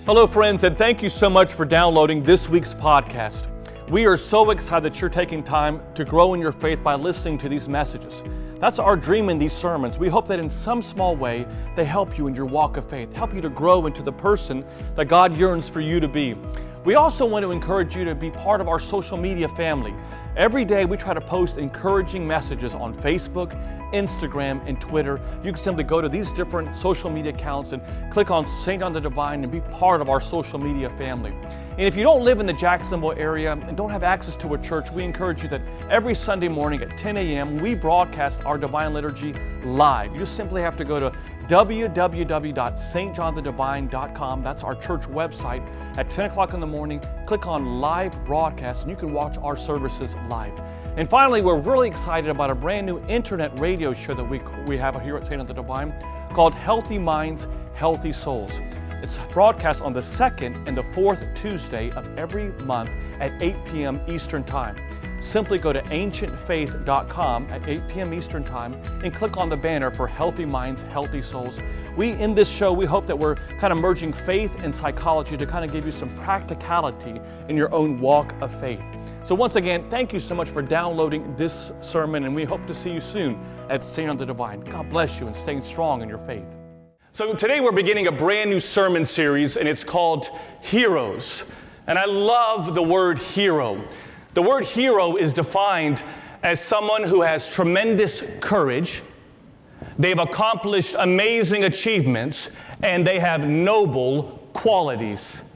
Hello, friends, and thank you so much for downloading this week's podcast. We are so excited that you're taking time to grow in your faith by listening to these messages. That's our dream in these sermons. We hope that in some small way, they help you in your walk of faith, help you to grow into the person that God yearns for you to be. We also want to encourage you to be part of our social media family. Every day we try to post encouraging messages on Facebook, Instagram, and Twitter. You can simply go to these different social media accounts and click on St. John the Divine and be part of our social media family. And if you don't live in the Jacksonville area and don't have access to a church, we encourage you that every Sunday morning at 10 a.m. we broadcast our Divine Liturgy live. You just simply have to go to www.stjohnthedivine.com. That's our church website. At 10 o'clock in the morning, click on live broadcast and you can watch our services live. And finally, we're really excited about a brand new internet radio show that we have here at St. John the Divine called Healthy Minds, Healthy Souls. It's broadcast on the second and the fourth Tuesday of every month at 8 p.m. Eastern Time. Simply go to ancientfaith.com at 8 p.m. Eastern Time and click on the banner for Healthy Minds, Healthy Souls. In this show, we hope that we're kind of merging faith and psychology to kind of give you some practicality in your own walk of faith. So once again, thank you so much for downloading this sermon, and we hope to see you soon at St. John the Divine. God bless you and staying strong in your faith. So today we're beginning a brand new sermon series, and it's called Heroes. And I love the word hero. The word hero is defined as someone who has tremendous courage, they've accomplished amazing achievements, and they have noble qualities.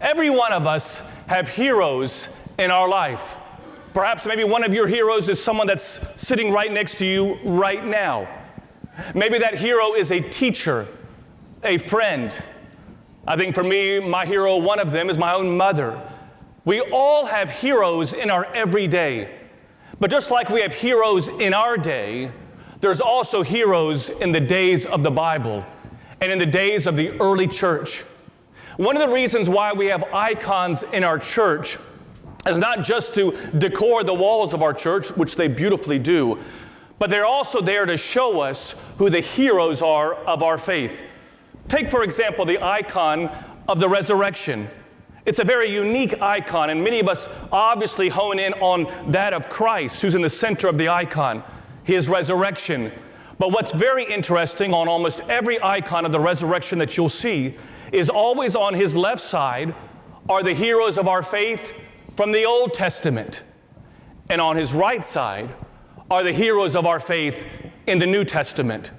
Every one of us have heroes in our life. Perhaps maybe one of your heroes is someone that's sitting right next to you right now. Maybe that hero is a teacher, a friend. I think for me, my hero, one of them, is my own mother. We all have heroes in our everyday. But just like we have heroes in our day, there's also heroes in the days of the Bible and in the days of the early church. One of the reasons why we have icons in our church is not just to decor the walls of our church, which they beautifully do, but they're also there to show us who the heroes are of our faith. Take, for example, the icon of the resurrection. It's a very unique icon, and many of us obviously hone in on that of Christ, who's in the center of the icon, his resurrection. But what's very interesting on almost every icon of the resurrection that you'll see is always on his left side are the heroes of our faith from the Old Testament. And on his right side are the heroes of our faith in the New Testament.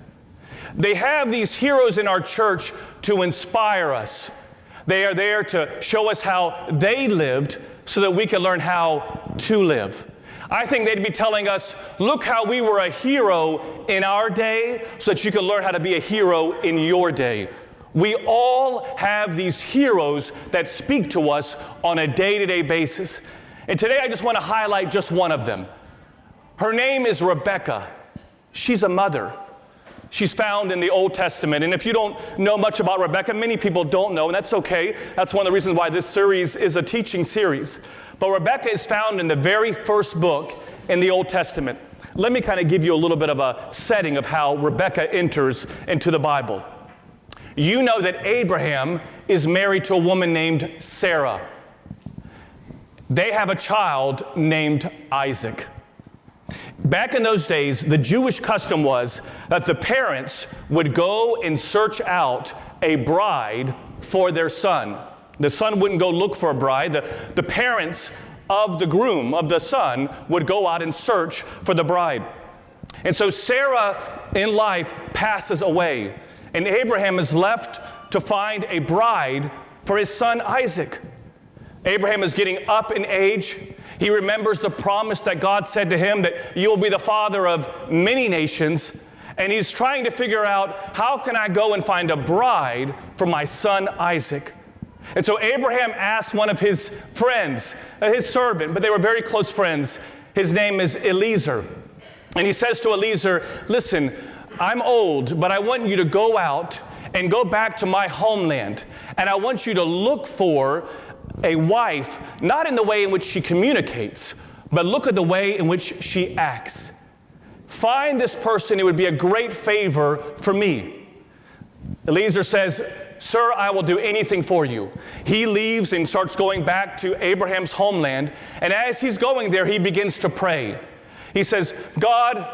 They have these heroes in our church to inspire us. They are there to show us how they lived so that we can learn how to live. I think they'd be telling us, look how we were a hero in our day so that you can learn how to be a hero in your day. We all have these heroes that speak to us on a day-to-day basis. And today I just want to highlight just one of them. Her name is Rebecca. She's a mother. She's found in the Old Testament. And if you don't know much about Rebecca, many people don't know, and that's okay. That's one of the reasons why this series is a teaching series. But Rebecca is found in the very first book in the Old Testament. Let me kind of give you a little bit of a setting of how Rebecca enters into the Bible. You know that Abraham is married to a woman named Sarah. They have a child named Isaac. Back in those days, the Jewish custom was that the parents would go and search out a bride for their son. The son wouldn't go look for a bride. The parents of the groom, of the son, would go out and search for the bride. And so Sarah in life passes away, and Abraham is left to find a bride for his son Isaac. Abraham is getting up in age. He remembers the promise that God said to him that you'll be the father of many nations. And he's trying to figure out, how can I go and find a bride for my son Isaac? And so Abraham asked one of his friends, his servant, but they were very close friends. His name is Eliezer. And he says to Eliezer, listen, I'm old, but I want you to go out and go back to my homeland. And I want you to look for a wife, not in the way in which she communicates, but look at the way in which she acts. Find this person, it would be a great favor for me. Eliezer says, "Sir, I will do anything for you." He leaves and starts going back to Abraham's homeland. And as he's going there, he begins to pray. He says, "God,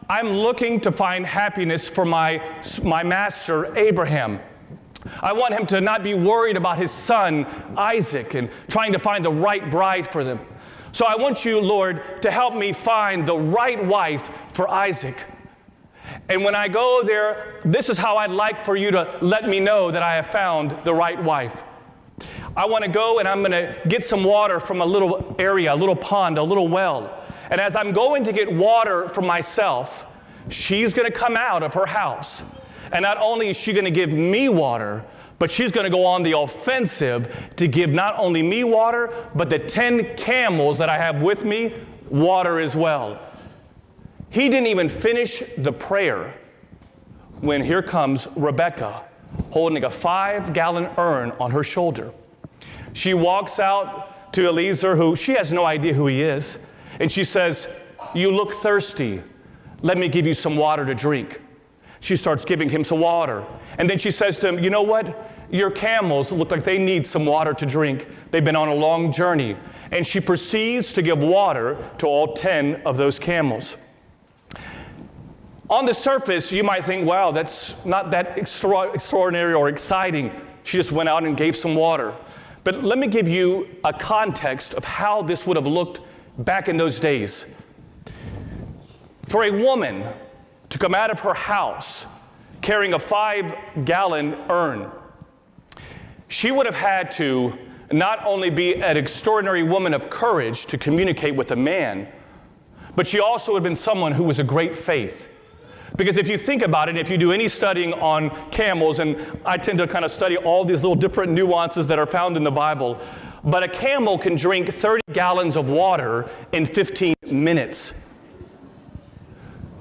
I'm looking to find happiness for my master, Abraham. I want him to not be worried about his son, Isaac, and trying to find the right bride for them. So I want you, Lord, to help me find the right wife for Isaac. And when I go there, this is how I'd like for you to let me know that I have found the right wife. I want to go and I'm going to get some water from a little area, a little pond, a little well. And as I'm going to get water for myself, she's going to come out of her house. And not only is she going to give me water, but she's going to go on the offensive to give not only me water, but the 10 camels that I have with me water as well." He didn't even finish the prayer when here comes Rebecca holding a 5-gallon urn on her shoulder. She walks out to Eliezer, who she has no idea who he is, and she says, "You look thirsty. Let me give you some water to drink." She starts giving him some water. And then she says to him, "You know what? Your camels look like they need some water to drink. They've been on a long journey." And she proceeds to give water to all 10 of those camels. On the surface, you might think, wow, that's not that extraordinary or exciting. She just went out and gave some water. But let me give you a context of how this would have looked back in those days. For a woman to come out of her house carrying a 5-gallon urn, she would have had to not only be an extraordinary woman of courage to communicate with a man, but she also would have been someone who was a great faith. Because if you think about it, if you do any studying on camels, and I tend to kind of study all these little different nuances that are found in the Bible, but a camel can drink 30 gallons of water in 15 minutes.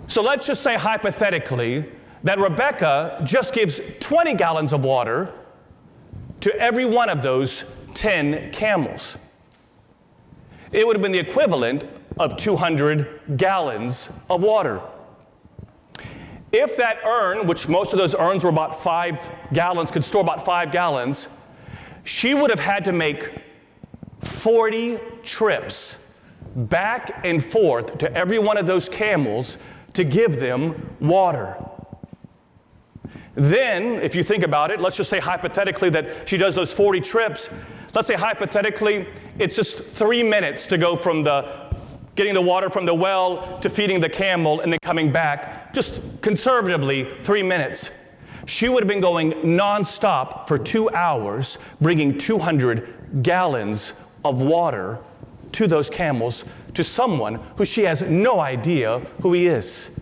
So let's just say hypothetically that Rebecca just gives 20 gallons of water to every one of those 10 camels. It would have been the equivalent of 200 gallons of water. If that urn, which most of those urns were about 5 gallons, could store about 5 gallons, she would have had to make 40 trips back and forth to every one of those camels to give them water. Then, if you think about it, let's just say hypothetically that she does those 40 trips. Let's say hypothetically, it's just 3 minutes to go from getting the water from the well to feeding the camel and then coming back. Just conservatively, 3 minutes. She would have been going nonstop for 2 hours, bringing 200 gallons of water to those camels, to someone who she has no idea who he is.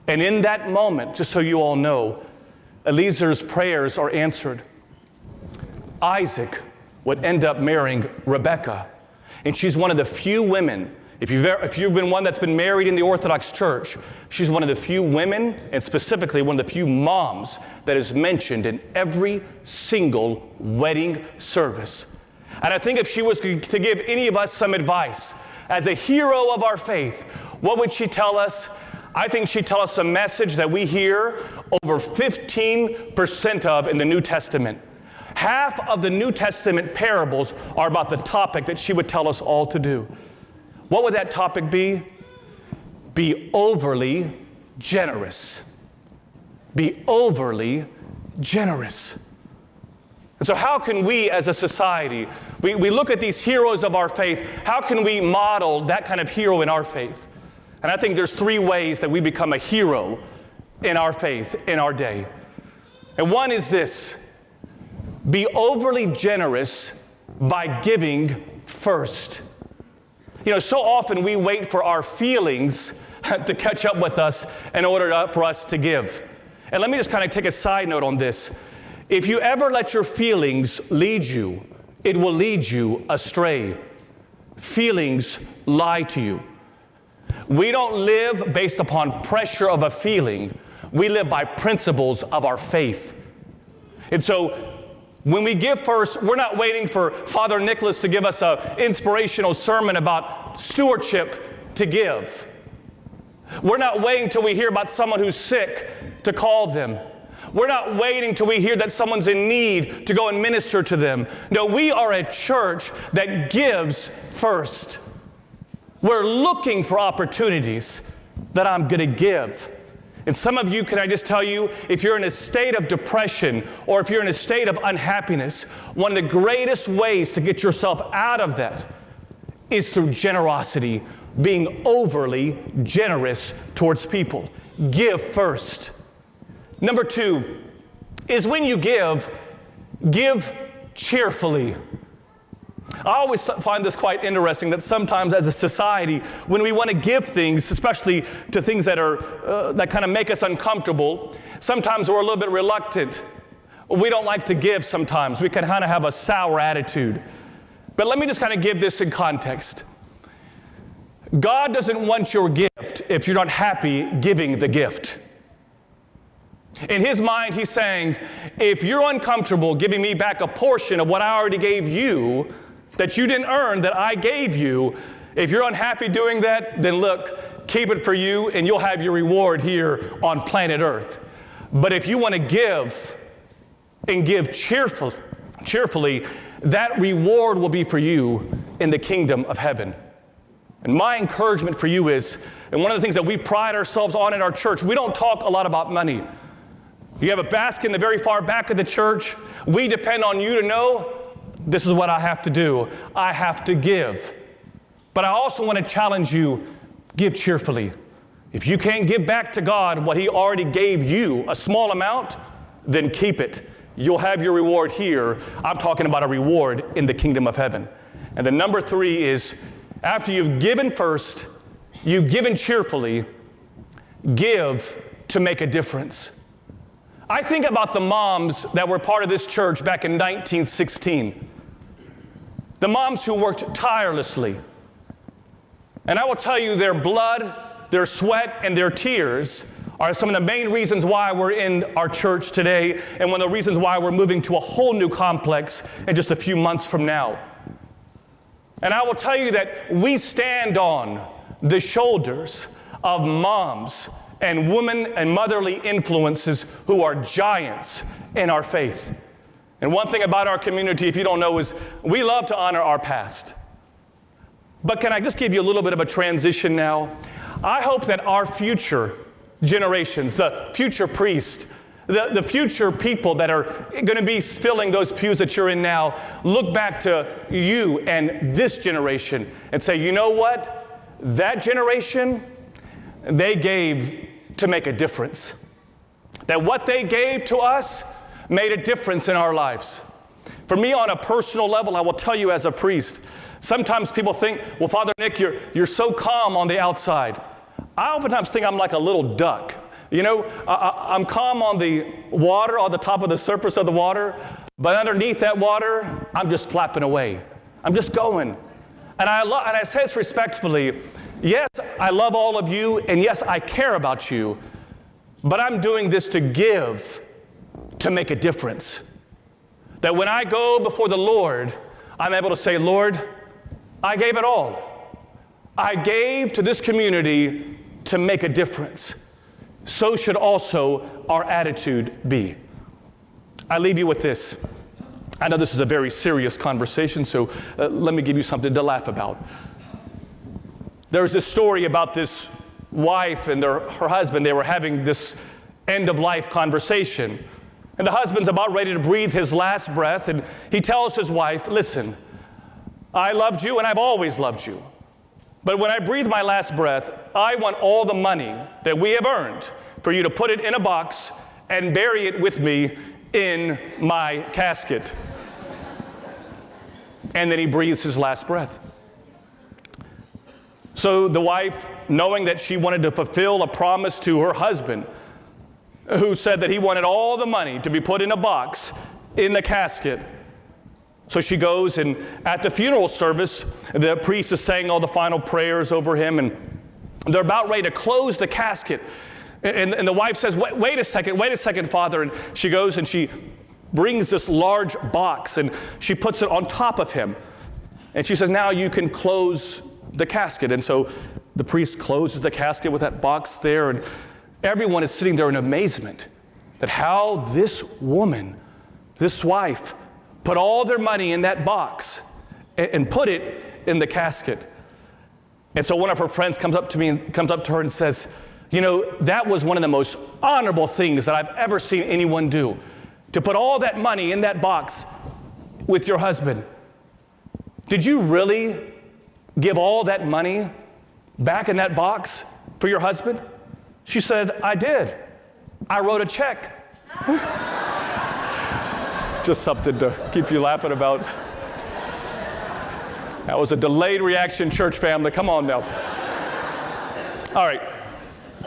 And in that moment, just so you all know, Eliezer's prayers are answered. Isaac would end up marrying Rebecca. And she's one of the few women, if you've been one that's been married in the Orthodox Church, she's one of the few women, and specifically one of the few moms, that is mentioned in every single wedding service. And I think if she was to give any of us some advice, as a hero of our faith, what would she tell us? I think she'd tell us a message that we hear over 15% of in the New Testament. Half of the New Testament parables are about the topic that she would tell us all to do. What would that topic be? Be overly generous. Be overly generous. And so how can we as a society, we look at these heroes of our faith, how can we model that kind of hero in our faith? And I think there's 3 ways that we become a hero in our faith, in our day. And one is this: be overly generous by giving first. You know, so often we wait for our feelings to catch up with us in order for us to give. And let me just kind of take a side note on this. If you ever let your feelings lead you, it will lead you astray. Feelings lie to you. We don't live based upon pressure of a feeling. We live by principles of our faith. And so when we give first, we're not waiting for Father Nicholas to give us an inspirational sermon about stewardship to give. We're not waiting till we hear about someone who's sick to call them. We're not waiting till we hear that someone's in need to go and minister to them. No, we are a church that gives first. We're looking for opportunities that I'm going to give. And some of you, can I just tell you, if you're in a state of depression or if you're in a state of unhappiness, one of the greatest ways to get yourself out of that is through generosity, being overly generous towards people. Give first. Number 2 is when you give cheerfully. I always find this quite interesting that sometimes as a society, when we want to give things, especially to things that are that kind of make us uncomfortable, sometimes we're a little bit reluctant. We don't like to give sometimes. We can kind of have a sour attitude. But let me just kind of give this in context. God doesn't want your gift if you're not happy giving the gift. In his mind, he's saying, if you're uncomfortable giving me back a portion of what I already gave you, that you didn't earn, that I gave you, if you're unhappy doing that, then look, keep it for you and you'll have your reward here on planet Earth. But if you want to give and give cheerfully, that reward will be for you in the kingdom of heaven. And my encouragement for you is, and one of the things that we pride ourselves on in our church, we don't talk a lot about money. You have a basket in the very far back of the church. We depend on you to know this is what I have to do. I have to give. But I also want to challenge you, give cheerfully. If you can't give back to God what he already gave you, a small amount, then keep it. You'll have your reward here. I'm talking about a reward in the kingdom of heaven. And then number 3 is, after you've given first, you've given cheerfully, give to make a difference. I think about the moms that were part of this church back in 1916. The moms who worked tirelessly. And I will tell you, their blood, their sweat, and their tears are some of the main reasons why we're in our church today, and one of the reasons why we're moving to a whole new complex in just a few months from now. And I will tell you that we stand on the shoulders of moms and women and motherly influences who are giants in our faith. And one thing about our community, if you don't know, is we love to honor our past. But can I just give you a little bit of a transition now? I hope that our future generations, the future priests, the future people that are going to be filling those pews that you're in now, look back to you and this generation and say, you know what? That generation, they gave to make a difference. That what they gave to us made a difference in our lives. For me, on a personal level, I will tell you as a priest, sometimes people think, well, Father Nick, you're so calm on the outside. I oftentimes think I'm like a little duck. You know, I'm calm on the water, on the top of the surface of the water, but underneath that water, I'm just flapping away. I'm just going. And I say this respectfully, yes, I love all of you, and yes, I care about you, but I'm doing this to give, to make a difference. That when I go before the Lord, I'm able to say, Lord, I gave it all. I gave to this community to make a difference. So should also our attitude be. I leave you with this. I know this is a very serious conversation, so let me give you something to laugh about. There's this story about this wife and her husband. They were having this end-of-life conversation. And the husband's about ready to breathe his last breath, and he tells his wife, listen, I loved you and I've always loved you. But when I breathe my last breath, I want all the money that we have earned for you to put it in a box and bury it with me in my casket. And then he breathes his last breath. So the wife, knowing that she wanted to fulfill a promise to her husband, who said that he wanted all the money to be put in a box in the casket. So she goes, and at the funeral service, the priest is saying all the final prayers over him, and they're about ready to close the casket. And the wife says, wait a second, Father. And she goes and she brings this large box, and she puts it on top of him. And she says, now you can close the casket. And so the priest closes the casket with that box there, and everyone is sitting there in amazement. that how this woman, this wife, put all their money in that box and put it in the casket. And so one of her friends comes up to her and says, you know, that was one of the most honorable things that I've ever seen anyone do, to put all that money in that box with your husband. Did you really give all that money back in that box for your husband? She said, I did. I wrote a check. Just something to keep you laughing about. That was a delayed reaction, church family. Come on now. All right.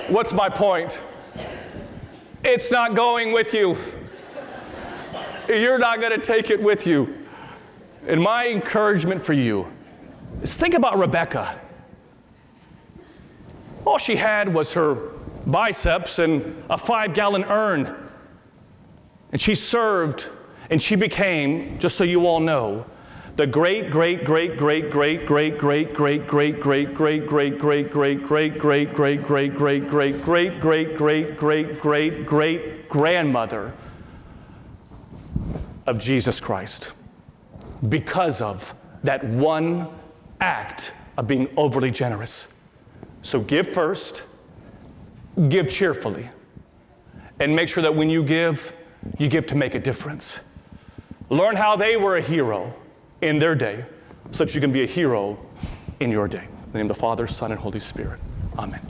What's my point? It's not going with you. You're not going to take it with you. And my encouragement for you is think about Rebecca. All she had was her biceps and a 5-gallon urn. And she served, and she became, just so you all know, the great grandmother of Jesus Christ, because of that one act of being overly generous. So give first, give cheerfully, and make sure that when you give to make a difference. Learn how they were a hero in their day, so that you can be a hero in your day. In the name of the Father, Son, and Holy Spirit. Amen.